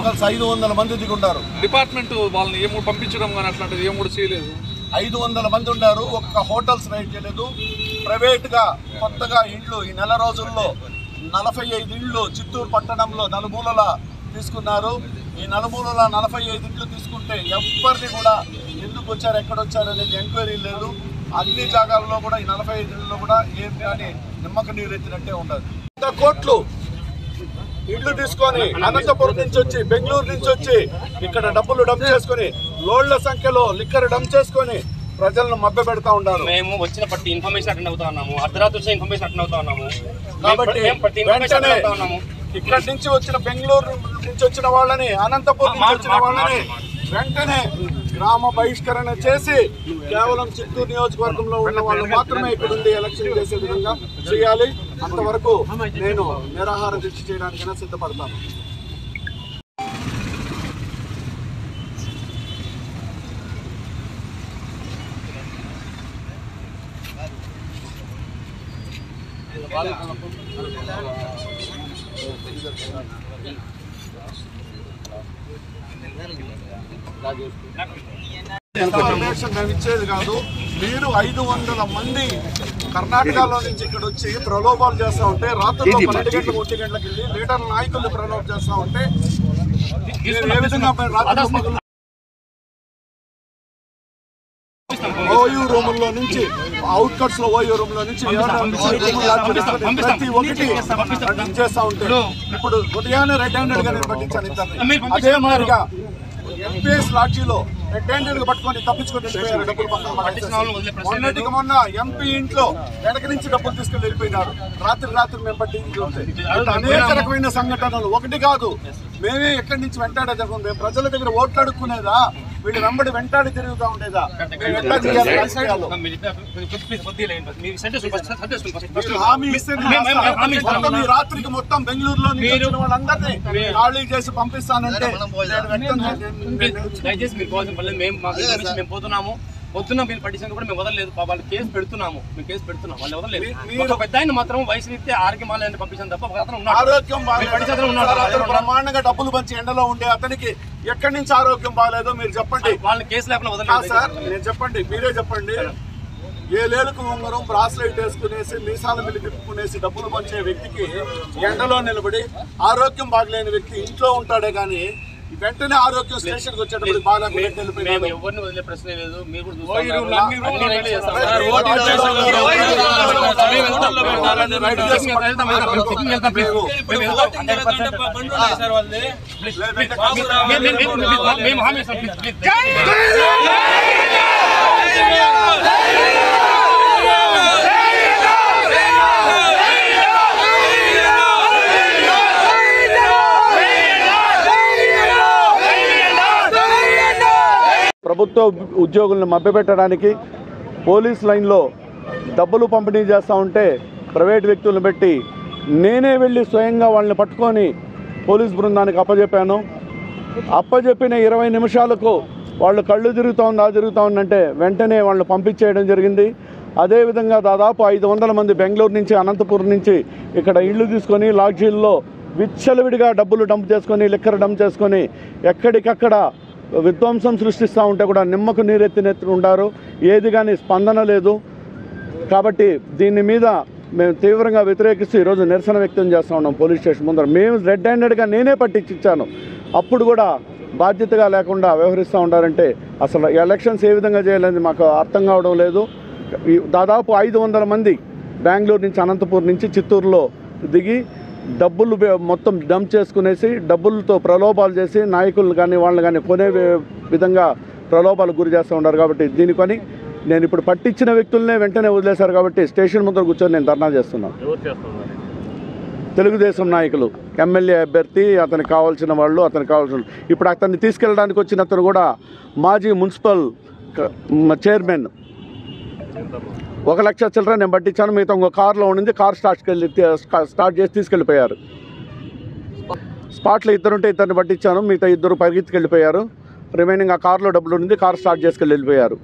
500 మంది దిగుంటారు. డిపార్ట్మెంట్ వాళ్ళని ఏమో పంపించడం కానీ అట్లాంటిది ఏమో చేయలేదు. 500 మంది ఉన్నారు. ఒక్క హోటల్స్ రైడ్ చేయలేదు. ప్రైవేట్గా కొత్తగా ఇండ్లు ఈ నెల రోజుల్లో 45 ఇండ్లు చిత్తూరు పట్టణంలో నలుమూలల తీసుకున్నారు. ఈ నలుమూలల 45 ఇండ్లు తీసుకుంటే ఎవరిని కూడా ఎందుకు వచ్చారు ఎక్కడొచ్చారు అనేది ఎంక్వైరీ లేదు. అన్ని జాగాల్లో కూడా ఈ 45 ఇండ్లలో కూడా ఏం కానీ నిమ్మక నీరెత్తినట్టే ఉండదు. కోట్లు ఇళ్ళు తీసుకొని అనంతపురం నుంచి వచ్చి బెంగళూరు నుంచి వచ్చి ఇక్కడ డబ్బులు డంప్ చేసుకుని లోడ్ల సంఖ్యలో లిక్కర్ డంప్ చేసుకొని ప్రజలను మభ్య పెడతా ఉన్నారు. మేము వచ్చిన ప్రతి ఇన్ఫర్మేషన్ అటెండ్ అవుతా ఉన్నాము. అర్ధరాత్రి వచ్చే ఇన్ఫర్మేషన్ అటెండ్ అవుతా ఉన్నాము. కాబట్టి ఇక్కడి నుంచి వచ్చిన బెంగళూరు నుంచి వచ్చిన వాళ్ళని అనంతపురం నుంచి వచ్చిన వాళ్ళని వెంటనే గ్రామ బహిష్కరణ చేసి కేవలం చిత్తూరు నియోజకవర్గంలో ఉన్న వాళ్ళు మాత్రమే ఇక్కడ ఉండి ఎలక్షన్ చేసే విధంగా చేయాలి. అంతవరకు నేను నిరాహార దీక్ష చేయడానికైనా సిద్ధపడతాను. మేము ఇచ్చేది కాదు. మీరు 500 మంది కర్ణాటకలో నుంచి ఇక్కడ వచ్చి ప్రలోభాలు చేస్తూ ఉంటే రాత్రుల్లో 12 గంటలకు 1 గంటలకు వెళ్ళి లీడర్ నాయకులు ప్రలోభ చేస్తూ ఉంటే ఏ విధంగా ఓయూ రూముల్లో నుంచి అవుట్కట్స్ లో ఓయూ రూమ్ లో నుంచి ప్రతి ఒక్కటి చేస్తా ఉంటే ఇప్పుడు ఉదయాన్నే రెడ్ హ్యాండెడ్ గా నేను పట్టించాను ఇద్దరిని. అదే మాదిరిగా ఎంపీఎస్ లాడ్జీలో రెడ్ హ్యాండెడ్ గా పట్టుకొని తప్పించుకొని వెళ్ళిపోయారు. డబ్బులు మొన్నటికి మొన్న ఎంపీ ఇంట్లో వెనక నుంచి డబ్బులు తీసుకుని వెళ్ళిపోయినారు. రాత్రి మేము పట్టించి అనేక రకమైన సంఘటనలు ఒకటి కాదు. మేమే ఎక్కడి నుంచి వెంటాడే జరుగుతుంది. మేము ప్రజల దగ్గర ఓట్లు అడుక్కునేదా, వీళ్ళు వెంబడి వెంటాడి తిరుగుతూ ఉండేదా? హామీ ఇస్తే రాత్రికి మొత్తం బెంగళూరులో వాళ్ళందరినీ ఖాళీ చేసి పంపిస్తానంటే దయచేసి మీరు మేము పోతున్నాము. పొద్దున్న మీరు పట్టించిన కూడా మేము వదలలేదు. వాళ్ళు కేసు పెడుతున్నాము. మేము కేసు పెడుతున్నాం. వాళ్ళు వదలలేదు. ఒక పెద్ద ఆయన మాత్రం వయసు రీత్యా ఆరోగ్యమాలని పంపించాను తప్ప బ్రహ్మాండంగా డబ్బులు పంచి ఎండలో ఉండే అతనికి ఎక్కడి నుంచి ఆరోగ్యం బాగాలేదో మీరు చెప్పండి. వాళ్ళని కేసు లేకుండా వదలలేదు సార్. నేను చెప్పండి, మీరే చెప్పండి. ఏలేలకు ఉంగరం బ్రాస్లైట్ వేసుకునేసి మీసాల మిల్లి తిప్పుకునేసి డబ్బులు పంచే వ్యక్తికి ఎండలో నిలబడి ఆరోగ్యం బాగలేని వ్యక్తి ఇంట్లో ఉంటాడే కానీ వెంటనే ఆరోగ్యం స్టేషన్కి వచ్చేటప్పుడు బాగా ఎవరిని వదిలే ప్రశ్న లేదు. మీరు ప్రభుత్వ ఉద్యోగులను మభ్యపెట్టడానికి పోలీస్ లైన్లో డబ్బులు పంపిణీ చేస్తూ ఉంటే ప్రైవేట్ వ్యక్తులను పెట్టి నేనే వెళ్ళి స్వయంగా వాళ్ళని పట్టుకొని పోలీస్ బృందానికి అప్పచెప్పాను. అప్పచెప్పిన 20 నిమిషాలకు వాళ్ళు కళ్ళు తిరుగుతూ ఉందంటే వెంటనే వాళ్ళని పంపించేయడం జరిగింది. అదేవిధంగా దాదాపు 500 మంది బెంగళూరు నుంచి అనంతపురం నుంచి ఇక్కడ ఇళ్ళు తీసుకొని లాడ్జీల్లో విచ్చలవిడిగా డబ్బులు డంప్ చేసుకొని లిక్కర్ డంప్ చేసుకొని ఎక్కడికక్కడ విధ్వంసం సృష్టిస్తూ ఉంటే కూడా నిమ్మకు నీరెత్తినెత్తి ఉంటారు. ఏది కానీ స్పందన లేదు. కాబట్టి దీని మీద మేము తీవ్రంగా వ్యతిరేకిస్తూ ఈరోజు నిరసన వ్యక్తం చేస్తూ ఉన్నాం పోలీస్ స్టేషన్ ముందర. మేము రెడ్ హ్యాండెడ్గా నేనే పట్టించాను. అప్పుడు కూడా బాధ్యతగా లేకుండా వ్యవహరిస్తూ ఉంటారంటే అసలు ఎలక్షన్స్ ఏ విధంగా చేయాలని మాకు అర్థం కావడం లేదు. దాదాపు 500 మంది బెంగళూరు నుంచి అనంతపురం నుంచి చిత్తూరులో దిగి డబ్బులు మొత్తం డంప్ చేసుకునేసి డబ్బులతో ప్రలోభాలు చేసి నాయకులను కానీ వాళ్ళని కానీ కొనే విధంగా ప్రలోభాలకు గురి చేస్తూ ఉన్నారు. కాబట్టి దీని కొని నేను ఇప్పుడు పట్టించిన వ్యక్తులనే వెంటనే వదిలేశారు. కాబట్టి స్టేషన్ ముందర కూర్చొని నేను ధర్నా చేస్తున్నాను. తెలుగుదేశం నాయకులు, ఎమ్మెల్యే అభ్యర్థి, అతనికి కావాల్సిన వాళ్ళు, ఇప్పుడు అతన్ని తీసుకెళ్ళడానికి వచ్చిన అతను కూడా మాజీ మున్సిపల్ చైర్మన్. 1 లక్ష చిల్లర నేను పట్టించాను. మిగతా ఇంకో కారులో ఉండింది. కారు స్టార్ట్ చేసి తీసుకెళ్ళిపోయారు. స్పాట్లో 2 ఉంటే 2ని పట్టించాను. మిగతా 2 పరిగెత్తుకెళ్ళిపోయారు. రిమైనింగ్ ఆ కారులో డబ్బులు ఉండింది. కారు స్టార్ట్ చేసుకెళ్ళి వెళ్ళిపోయారు.